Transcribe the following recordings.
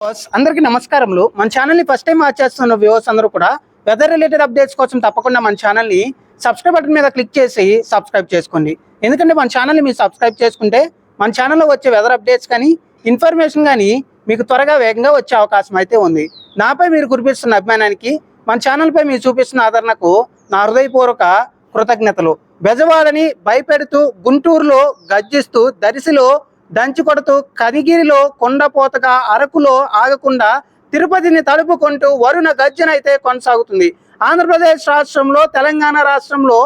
అందరికీ నమస్కారములు. మన ఛానల్ని ఫస్ట్ టైం వాచ్ చేస్తున్న వ్యూవర్స్ అందరూ కూడా వెదర్ రిలేటెడ్ అప్డేట్స్ కోసం తప్పకుండా మన ఛానల్ని సబ్స్క్రైబ్ బటన్ మీద క్లిక్ చేసి సబ్స్క్రైబ్ చేసుకోండి. ఎందుకంటే మన ఛానల్ని మీరు సబ్స్క్రైబ్ చేసుకుంటే మన ఛానల్లో వచ్చే వెదర్ అప్డేట్స్ కానీ ఇన్ఫర్మేషన్ కానీ మీకు త్వరగా వేగంగా వచ్చే అవకాశం అయితే ఉంది. నాపై మీరు కురిపిస్తున్న అభిమానానికి, మన ఛానల్పై మీరు చూపిస్తున్న ఆదరణకు నా హృదయపూర్వక కృతజ్ఞతలు. బెజవాడని భయపెడుతూ గుంటూరులో గర్జిస్తూ, దరిసిలో దంచి కొడుతూ, కనిగిరిలో కొండపోతగా, అరకులో ఆగకుండా తిరుపతిని తడుపుకుంటూ వరుణ గర్జన అయితే కొనసాగుతుంది. ఆంధ్రప్రదేశ్ రాష్ట్రంలో, తెలంగాణ రాష్ట్రంలో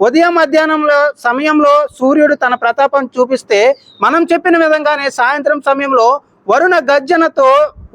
ఉదయం మధ్యాహ్నంలో సమయంలో సూర్యుడు తన ప్రతాపం చూపిస్తే, మనం చెప్పిన విధంగానే సాయంత్రం సమయంలో వరుణ గర్జనతో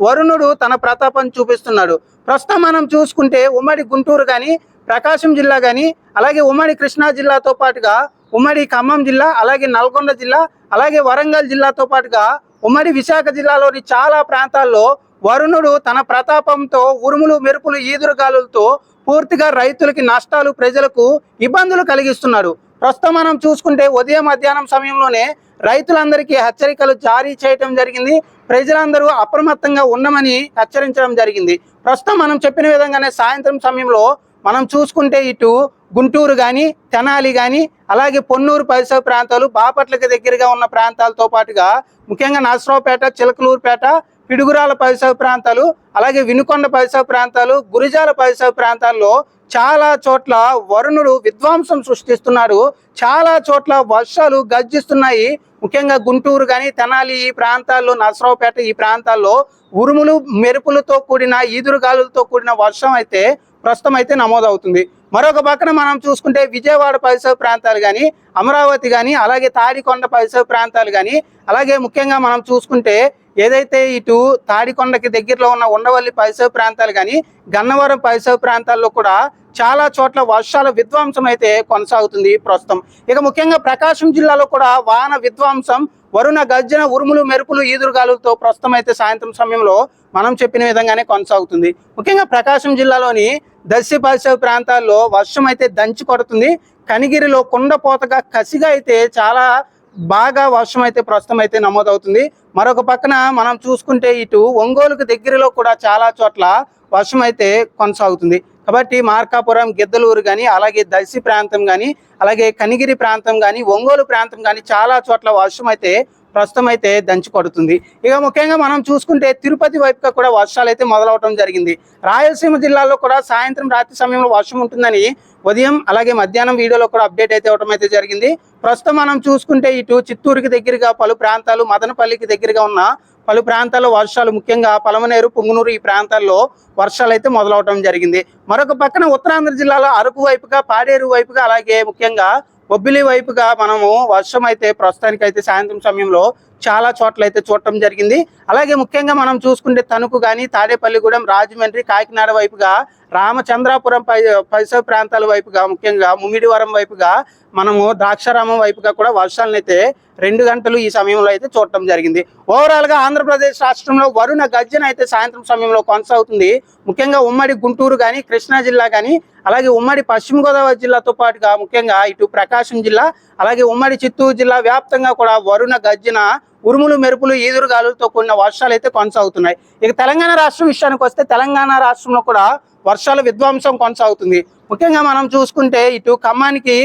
వరుణుడు తన ప్రతాపం చూపిస్తున్నాడు. ప్రస్తుతం మనం చూసుకుంటే ఉమ్మడి గుంటూరు కానీ, ప్రకాశం జిల్లా కానీ, అలాగే ఉమ్మడి కృష్ణా జిల్లాతో పాటుగా ఉమ్మడి ఖమ్మం జిల్లా, అలాగే నల్గొండ జిల్లా, అలాగే వరంగల్ జిల్లాతో పాటుగా ఉమ్మడి విశాఖ జిల్లాలోని చాలా ప్రాంతాల్లో వరుణుడు తన ప్రతాపంతో ఉరుములు, మెరుపులు, ఈదురుగాలులతో పూర్తిగా రైతులకి నష్టాలు, ప్రజలకు ఇబ్బందులు కలిగిస్తున్నాడు. ప్రస్తుతం మనం చూసుకుంటే ఉదయం మధ్యాహ్నం సమయంలోనే రైతులందరికీ హెచ్చరికలు జారీ చేయడం జరిగింది. ప్రజలందరూ అప్రమత్తంగా ఉండమని హెచ్చరించడం జరిగింది. ప్రస్తుతం మనం చెప్పిన విధంగానే సాయంత్రం సమయంలో మనం చూసుకుంటే ఇటు గుంటూరు కానీ, తెనాలి కానీ, అలాగే పొన్నూరు పరిసర ప్రాంతాలు, బాపట్లకి దగ్గరగా ఉన్న ప్రాంతాలతో పాటుగా ముఖ్యంగా నరసరావుపేట, చిలకలూరుపేట, పిడుగురాల పరిసర ప్రాంతాలు, అలాగే వినుకొండ పరిసర ప్రాంతాలు, గురిజాల పరిసర ప్రాంతాల్లో చాలా చోట్ల వరుణుడు విధ్వంసం సృష్టిస్తున్నాడు. చాలా చోట్ల వర్షాలు గర్జిస్తున్నాయి. ముఖ్యంగా గుంటూరు కానీ, తెనాలి ఈ ప్రాంతాల్లో, నరసరావుపేట ఈ ప్రాంతాల్లో ఉరుములు, మెరుపులతో కూడిన ఈదురుగాలులతో కూడిన వర్షం అయితే ప్రస్తుతం అయితే నమోదవుతుంది. మరొక పక్కన మనం చూసుకుంటే విజయవాడ పరిసర ప్రాంతాలు కానీ, అమరావతి కానీ, అలాగే తాడికొండ పరిసర ప్రాంతాలు కానీ, అలాగే ముఖ్యంగా మనం చూసుకుంటే ఏదైతే ఇటు తాడికొండకి దగ్గరలో ఉన్న ఉండవల్లి పరిసర ప్రాంతాలు కానీ, గన్నవరం పరిసర ప్రాంతాల్లో కూడా చాలా చోట్ల వర్షాల విధ్వంసం అయితే కొనసాగుతుంది ప్రస్తుతం. ఇక ముఖ్యంగా ప్రకాశం జిల్లాలో కూడా వాన విధ్వంసం, వరుణ గర్జన, ఉరుములు, మెరుపులు, ఈదురుగాలులతో ప్రస్తుతం అయితే సాయంత్రం సమయంలో మనం చెప్పిన విధంగానే కొనసాగుతుంది. ముఖ్యంగా ప్రకాశం జిల్లాలోని దర్శి పరిసర ప్రాంతాల్లో వర్షం అయితే దంచి కొడుతుంది. కనిగిరిలో కొండపోతగా కసిగా అయితే చాలా బాగా వర్షం అయితే ప్రస్తుతం అయితే నమోదవుతుంది. మరొక పక్కన మనం చూసుకుంటే ఇటు ఒంగోలుకు దగ్గరలో కూడా చాలా చోట్ల వర్షం అయితే కొనసాగుతుంది. కాబట్టి మార్కాపురం, గిద్దలూరు కానీ, అలాగే దర్శి ప్రాంతం కానీ, అలాగే కనిగిరి ప్రాంతం కానీ, ఒంగోలు ప్రాంతం కానీ చాలా చోట్ల వర్షం అయితే ప్రస్తుతం అయితే దంచి కొడుతుంది. ఇక ముఖ్యంగా మనం చూసుకుంటే తిరుపతి వైపుగా కూడా వర్షాలు అయితే మొదలవడం జరిగింది. రాయలసీమ జిల్లాలో కూడా సాయంత్రం, రాత్రి సమయంలో వర్షం ఉంటుందని ఉదయం అలాగే మధ్యాహ్నం వీడియోలో కూడా అప్డేట్ అయితే ఇవ్వడం అయితే జరిగింది. ప్రస్తుతం మనం చూసుకుంటే ఇటు చిత్తూరుకి దగ్గరగా పలు ప్రాంతాలు, మదనపల్లికి దగ్గరగా ఉన్న పలు ప్రాంతాల్లో వర్షాలు, ముఖ్యంగా పలమనేరు, పుంగునూరు ఈ ప్రాంతాల్లో వర్షాలు అయితే మొదలవడం జరిగింది. మరొక పక్కన ఉత్తరాంధ్ర జిల్లాలో అరకు వైపుగా, పాడేరు వైపుగా, అలాగే ముఖ్యంగా బొబ్బిలి వైపుగా మనము వర్షం అయితే ప్రస్తుతానికి అయితే సాయంత్రం సమయంలో చాలా చోట్ల అయితే చూడటం జరిగింది. అలాగే ముఖ్యంగా మనం చూసుకుంటే తణుకు కానీ, తాడేపల్లిగూడెం, రాజమండ్రి, కాకినాడ వైపుగా, రామచంద్రాపురం పరిసర ప్రాంతాల వైపుగా, ముఖ్యంగా ముమ్మిడివరం వైపుగా, మనము ద్రాక్షారామం వైపుగా కూడా వర్షాలను అయితే 2 గంటలు ఈ సమయంలో అయితే చూడటం జరిగింది. ఓవరాల్గా ఆంధ్రప్రదేశ్ రాష్ట్రంలో వరుణ గర్జన అయితే సాయంత్రం సమయంలో కొనసాగుతుంది. ముఖ్యంగా ఉమ్మడి గుంటూరు కానీ, కృష్ణా జిల్లా కానీ, అలాగే ఉమ్మడి పశ్చిమ గోదావరి జిల్లాతో పాటుగా ముఖ్యంగా ఇటు ప్రకాశం జిల్లా, అలాగే ఉమ్మడి చిత్తూరు జిల్లా వ్యాప్తంగా కూడా వరుణ గర్జన, ఉరుములు, మెరుపులు, ఈదురుగాలులతో కూడిన వర్షాలు అయితే కొనసాగుతున్నాయి. ఇక తెలంగాణ రాష్ట్రం విషయానికి వస్తే తెలంగాణ రాష్ట్రంలో కూడా వర్షాల విధ్వంసం కొనసాగుతుంది. ముఖ్యంగా మనం చూసుకుంటే ఇటు ఖమ్మానికి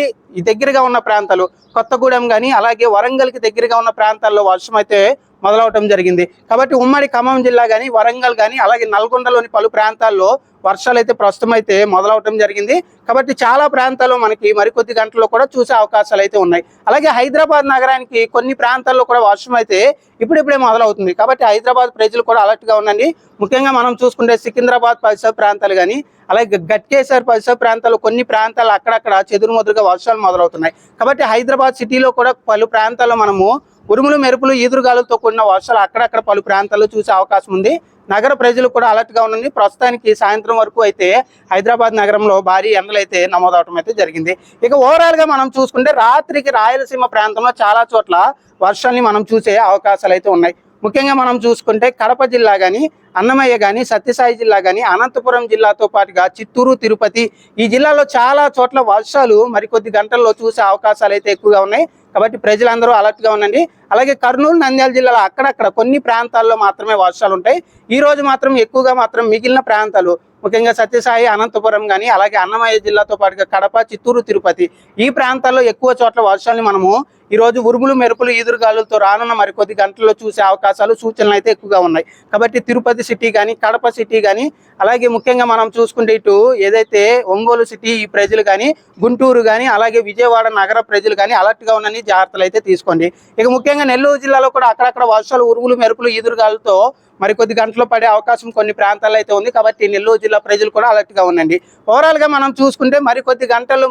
దగ్గరగా ఉన్న ప్రాంతాలు, కొత్తగూడెం కానీ, అలాగే వరంగల్కి దగ్గరగా ఉన్న ప్రాంతాల్లో వర్షం అయితే మొదలవటం జరిగింది. కాబట్టి ఉమ్మడి ఖమ్మం జిల్లా కానీ, వరంగల్ కానీ, అలాగే నల్గొండలోని పలు ప్రాంతాల్లో వర్షాలు అయితే ప్రస్తుతం అయితే మొదలవటం జరిగింది. కాబట్టి చాలా ప్రాంతాల్లో మనకి మరికొద్ది గంటల్లో కూడా చూసే అవకాశాలు అయితే ఉన్నాయి. అలాగే హైదరాబాద్ నగరానికి కొన్ని ప్రాంతాల్లో కూడా వర్షం అయితే ఇప్పుడిప్పుడే మొదలవుతుంది. కాబట్టి హైదరాబాద్ ప్రజలు కూడా అలర్ట్గా ఉండండి. ముఖ్యంగా మనం చూసుకుంటే సికింద్రాబాద్ పరిసర ప్రాంతాలు కానీ, అలాగే గట్కేసర్ పరిసర ప్రాంతాలు, కొన్ని ప్రాంతాలు అక్కడక్కడ చెదురుమదురుగా వర్షాలు మొదలవుతున్నాయి. కాబట్టి హైదరాబాద్ సిటీలో కూడా పలు ప్రాంతాల్లో మనము ఉరుములు, మెరుపులు, ఈదురుగాలులతో కూడిన వర్షాలు అక్కడక్కడ పలు ప్రాంతాల్లో చూసే అవకాశం ఉంది. నగర ప్రజలు కూడా అలర్ట్గా ఉండండి. ప్రస్తుతానికి సాయంత్రం వరకు అయితే హైదరాబాద్ నగరంలో భారీ ఎండలు అయితే నమోదవటం అయితే జరిగింది. ఇక ఓవరాల్గా మనం చూసుకుంటే రాత్రికి రాయలసీమ ప్రాంతంలో చాలా చోట్ల వర్షాన్ని మనం చూసే అవకాశాలు అయితే ఉన్నాయి. ముఖ్యంగా మనం చూసుకుంటే కడప జిల్లా కానీ, అన్నమయ్య కానీ, సత్యసాయి జిల్లా కానీ, అనంతపురం జిల్లాతో పాటుగా చిత్తూరు, తిరుపతి ఈ జిల్లాలో చాలా చోట్ల వర్షాలు మరికొద్ది గంటల్లో చూసే అవకాశాలు అయితే ఎక్కువగా ఉన్నాయి. కాబట్టి ప్రజలందరూ అలర్ట్గా ఉండండి. అలాగే కర్నూలు, నంద్యాల జిల్లాలో అక్కడక్కడ కొన్ని ప్రాంతాల్లో మాత్రమే వర్షాలు ఉంటాయి. ఈ రోజు మాత్రం ఎక్కువగా మాత్రం మిగిలిన ప్రాంతాలు ముఖ్యంగా సత్యసాయి, అనంతపురం కానీ అలాగే అన్నమయ్య జిల్లాతో పాటుగా కడప, చిత్తూరు, తిరుపతి ఈ ప్రాంతాల్లో ఎక్కువ చోట్ల వర్షాలని మనము ఈ రోజు ఉరుములు, మెరుపులు, ఈదురుగాలులతో రానున్న మరికొద్ది గంటల్లో చూసే అవకాశాలు, సూచనలు అయితే ఎక్కువగా ఉన్నాయి. కాబట్టి తిరుపతి సిటీ కానీ, కడప సిటీ కానీ, అలాగే ముఖ్యంగా మనం చూసుకుంటే ఇటు ఏదైతే ఒంగోలు సిటీ ఈ ప్రజలు కానీ, గుంటూరు కానీ, అలాగే విజయవాడ నగర ప్రజలు కానీ అలర్ట్గా ఉన్నని జాగ్రత్తలు అయితే తీసుకోండి. ఇక ముఖ్యంగా నెల్లూరు జిల్లాలో కూడా అక్కడక్కడ వర్షాలు, ఉరుములు, మెరుపులు, ఈదురుగాలులతో మరికొద్ది గంటల్లో పడే అవకాశం కొన్ని ప్రాంతాల్లో అయితే ఉంది. కాబట్టి నెల్లూరు జిల్లా ప్రజలు కూడా అలర్ట్గా ఉండండి. ఓవరాల్గా మనం చూసుకుంటే మరికొద్ది గంటలు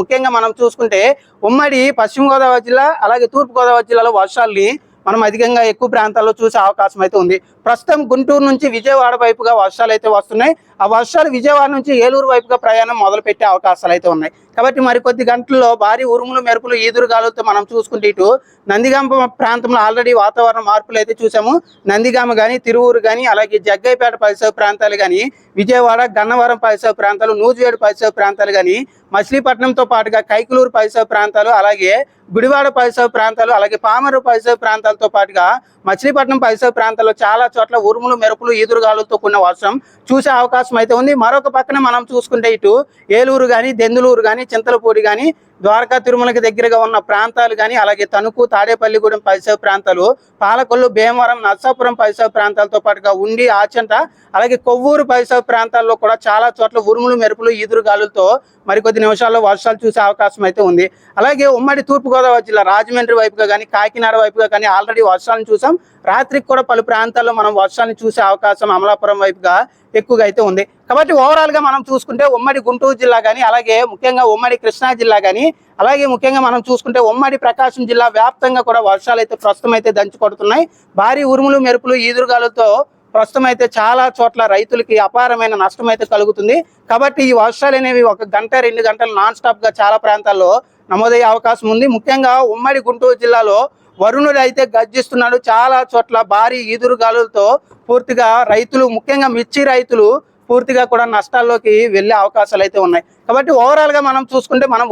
ముఖ్యంగా మనం చూసుకుంటే ఉమ్మడి పశ్చిమ గోదావరి జిల్లా అలాగే తూర్పు గోదావరి జిల్లాలో వర్షాలని మనం అధికంగా ఎక్కువ ప్రాంతాల్లో చూసే అవకాశం అయితే ఉంది. ప్రస్తుతం గుంటూరు నుంచి విజయవాడ వైపుగా వర్షాలు అయితే వస్తున్నాయి. ఆ వర్షాలు విజయవాడ నుంచి ఏలూరు వైపుగా ప్రయాణం మొదలు పెట్టే అవకాశాలు అయితే ఉన్నాయి. కాబట్టి మరికొద్ది గంటల్లో భారీ ఉరుములు, మెరుపులు, ఈదురుగాలులతో మనం చూసుకుంటే ఇటు నందిగామ ప్రాంతంలో ఆల్రెడీ వాతావరణ మార్పులు అయితే చూసాము. నందిగామ కానీ, తిరువూరు కానీ, అలాగే జగ్గైపేట పరిసర ప్రాంతాలు కానీ, విజయవాడ, గన్నవరం పరిసర ప్రాంతాలు, నూజివేడు పరిసర ప్రాంతాలు కానీ, మచిలీపట్నంతో పాటుగా కైకలూరు పరిసర ప్రాంతాలు, అలాగే గుడివాడ పరిసర ప్రాంతాలు, అలాగే పామరు పరిసర ప్రాంతాలతో పాటుగా మచిలీపట్నం పరిసర ప్రాంతాల్లో చాలా చోట్ల ఉరుములు, మెరుపులు, ఈదురుగాలులతో కూడిన వర్షం చూసే అవకాశం అయితే ఉంది. మరొక పక్కన మనం చూసుకుంటే ఇటు ఏలూరు కానీ, దెందులూరు కానీ, చింతలపూడి కానీ, ద్వారకా, తిరుమలకి దగ్గరగా ఉన్న ప్రాంతాలు కానీ, అలాగే తణుకు, తాడేపల్లిగూడెం పరిసర ప్రాంతాలు, పాలకొల్లు, భీమవరం, నర్సాపురం పరిసర ప్రాంతాలతో పాటుగా ఉండి, ఆచంట, అలాగే కొవ్వూరు పరిసర ప్రాంతాల్లో కూడా చాలా చోట్ల ఉరుములు, మెరుపులు, ఈదురుగాలులతో మరికొద్ది నిమిషాల్లో వర్షాలు చూసే అవకాశం అయితే ఉంది. అలాగే ఉమ్మడి తూర్పుగోదావరి జిల్లా రాజమండ్రి వైపుగా కానీ, కాకినాడ వైపుగా కానీ ఆల్రెడీ వర్షాలను చూసాం. రాత్రికి కూడా పలు ప్రాంతాల్లో మనం వర్షాలను చూసే అవకాశం అమలాపురం వైపుగా ఎక్కువగా అయితే ఉంది. కాబట్టి ఓవరాల్గా మనం చూసుకుంటే ఉమ్మడి గుంటూరు జిల్లా కానీ, అలాగే ముఖ్యంగా ఉమ్మడి కృష్ణా జిల్లా కానీ, అలాగే ముఖ్యంగా మనం చూసుకుంటే ఉమ్మడి ప్రకాశం జిల్లా వ్యాప్తంగా కూడా వర్షాలు అయితే ప్రస్తుతం అయితే దంచుకొడుతున్నాయి. భారీ ఉరుములు, మెరుపులు, ఈదురుగాలులతో ప్రస్తుతం అయితే చాలా చోట్ల రైతులకి అపారమైన నష్టం అయితే కలుగుతుంది. కాబట్టి ఈ వర్షాలు అనేవి 1 గంట 2 గంటలు నాన్ స్టాప్ గా చాలా ప్రాంతాల్లో నమోదయ్యే అవకాశం ఉంది. ముఖ్యంగా ఉమ్మడి గుంటూరు జిల్లాలో వరుణుడు అయితే గర్జిస్తున్నాడు. చాలా చోట్ల భారీ ఈదురుగాలులతో పూర్తిగా రైతులు, ముఖ్యంగా మిర్చి రైతులు పూర్తిగా కూడా నష్టాల్లోకి వెళ్ళే అవకాశాలు అయితే ఉన్నాయి. కాబట్టి ఓవరాల్ గా మనం చూసుకుంటే మనం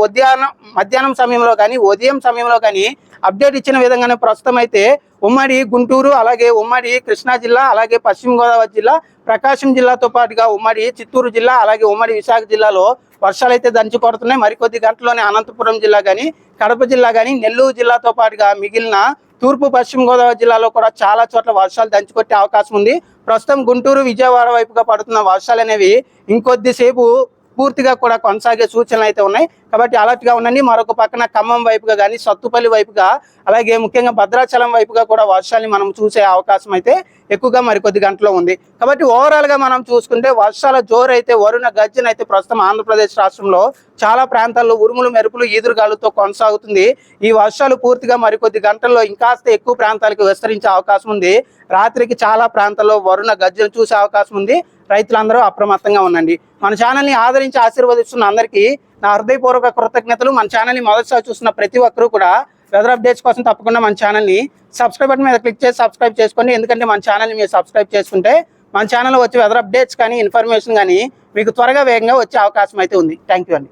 మధ్యాహ్నం సమయంలో కానీ, ఉదయం సమయంలో కానీ అప్డేట్ ఇచ్చిన విధంగానే ప్రస్తుతం అయితే ఉమ్మడి గుంటూరు, అలాగే ఉమ్మడి కృష్ణా జిల్లా, అలాగే పశ్చిమ గోదావరి జిల్లా, ప్రకాశం జిల్లాతో పాటుగా ఉమ్మడి చిత్తూరు జిల్లా, అలాగే ఉమ్మడి విశాఖ జిల్లాలో వర్షాలు అయితే దంచి పడుతున్నాయి. మరికొద్ది గంటల్లోనే అనంతపురం జిల్లా కానీ, కడప జిల్లా కానీ, నెల్లూరు జిల్లాతో పాటుగా మిగిలిన తూర్పు పశ్చిమ గోదావరి జిల్లాలో కూడా చాలా చోట్ల వర్షాలు దంచికొట్టే అవకాశం ఉంది. ప్రస్తుతం గుంటూరు, విజయవాడ వైపుగా పడుతున్న వర్షాలు అనేవి ఇంకొద్దిసేపు పూర్తిగా కూడా కొనసాగే సూచనలు అయితే ఉన్నాయి. కాబట్టి అలర్ట్ గా ఉండండి. మరొక పక్కన ఖమ్మం వైపుగా కానీ, సత్తుపల్లి వైపుగా, అలాగే ముఖ్యంగా భద్రాచలం వైపుగా కూడా వర్షాలని మనం చూసే అవకాశం అయితే ఎక్కువగా మరికొద్ది గంటలో ఉంది. కాబట్టి ఓవరాల్ గా మనం చూసుకుంటే వర్షాల జోరు అయితే, వరుణ గర్జన అయితే ప్రస్తుతం ఆంధ్రప్రదేశ్ రాష్ట్రంలో చాలా ప్రాంతాల్లో ఉరుములు, మెరుపులు, ఈదురుగాలులతో కొనసాగుతుంది. ఈ వర్షాలు పూర్తిగా మరికొద్ది గంటల్లో ఇంకాస్త ఎక్కువ ప్రాంతాలకు విస్తరించే అవకాశం ఉంది. రాత్రికి చాలా ప్రాంతాల్లో వరుణ గర్జన చూసే అవకాశం ఉంది. రైతులందరూ అప్రమత్తంగా ఉండండి. మన ఛానల్ని ఆదరించి ఆశీర్వదిస్తున్న అందరికీ నా హృదయపూర్వక కృతజ్ఞతలు. మన ఛానల్ని మొదటిసారి చూస్తున్న ప్రతి ఒక్కరూ కూడా వెదర్ అప్డేట్స్ కోసం తప్పకుండా మన ఛానల్ని సబ్స్క్రైబ్ బటన్ మీద క్లిక్ చేసి సబ్స్క్రైబ్ చేసుకోండి. ఎందుకంటే మన ఛానల్ని మీరు సబ్స్క్రైబ్ చేసుకుంటే మన ఛానల్లో వచ్చే వెదర్ అప్డేట్స్ కానీ, ఇన్ఫర్మేషన్ కానీ మీకు త్వరగా వేగంగా వచ్చే అవకాశం అయితే ఉంది. థ్యాంక్ యూ అండి.